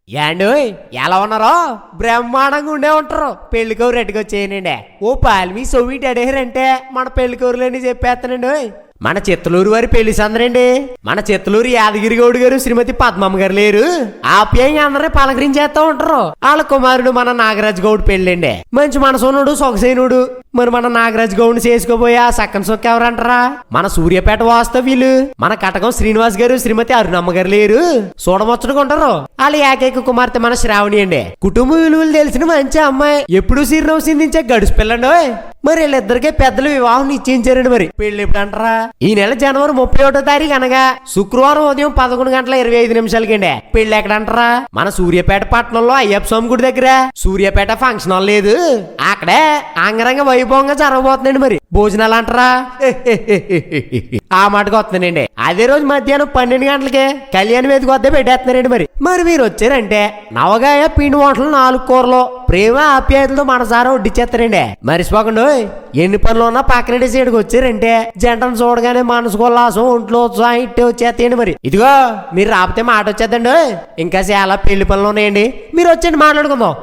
యాండోయ్ ఎలా ఉన్నారో బ్రహ్మాండంగా ఉండే ఉంటారు. పెళ్లికూరు రెడ్డికొచ్చేయనండి. ఓ పాల్మి సొవీట్ అడేరంటే మన పెళ్లికూరులోని చెప్పేస్తానండి. మన చిత్తలూరు వారి పెళ్లి సందరండి. మన చిత్తలూరు యాదగిరి గౌడ్ గారు శ్రీమతి పద్మమ్మ గారు లేరు. ఆప్యాయంగా అందరినీ పలకరించేస్తా ఉంటారు. వాళ్ళ కుమారుడు మన నాగరాజ్ గౌడ్ పెళ్ళండి. మంచి మనసునుడు సొగసైనుడు. మరి మన నాగరాజ్ గౌడ్ చేసుకోబోయా సక్కన్ సొక్క ఎవరంటారా? మన సూర్యాపేట వాస్తవ్యులు మన కటకం శ్రీనివాస్ గారు శ్రీమతి అరుణమ్మ గారు లేరు. చూడముచ్చడుకుంటారు. వాళ్ళ ఏకైక కుమార్తె మన శ్రావణి అండి. కుటుంబ విలువలు తెలిసిన మంచి అమ్మాయి. ఎప్పుడు చిరునవ్వు సిందించే గడుసు పిల్లండి. మరి వీళ్ళిద్దరికే పెద్దలు వివాహం నిశ్చయించారండి. మరి పెళ్లి ఎప్పుడంటారా? ఈ నెల జనవరి 31వ తారీఖు అనగా శుక్రవారం ఉదయం 11:25 పెళ్లి ఎక్కడంటారా? మన సూర్యాపేట పట్టణంలో అయ్యప్ప స్వామి గుడి దగ్గర సూర్యాపేట ఫంక్షన్ హాల్ లేదు, అక్కడే అంగరంగ వైభవంగా జరగబోతుందండి. మరి భోజనాలు అంటారా? ఆ మాటకు వస్తున్నానండి. అదే రోజు మధ్యాహ్నం 12 గంటలకే కళ్యాణ వేదిక వద్ద పెట్టేస్తున్నారండి. మరి మీరు వచ్చారంటే నవగాయ పిండి వంటలు 4 కూరలు ప్రేమ ఆప్యాయతలతో మనసారా వడ్డిచ్చేస్తారండి. మరిచిపోకండి. ఎన్ని పనులు ఉన్నా పక్కన సైడ్కి వచ్చారంటే జంటను చూడగానే మనసుకు ఉల్లాసం ఒంట్లో ఉత్సాహం ఇట్టే వచ్చేస్తాయండి. మరి ఇదిగో మీరు రాపితే మాట వచ్చేద్దండి. ఇంకా చాలా పెళ్లి పనులు ఉన్నాయండి. మీరు వచ్చండి మాట్లాడుకుందాం.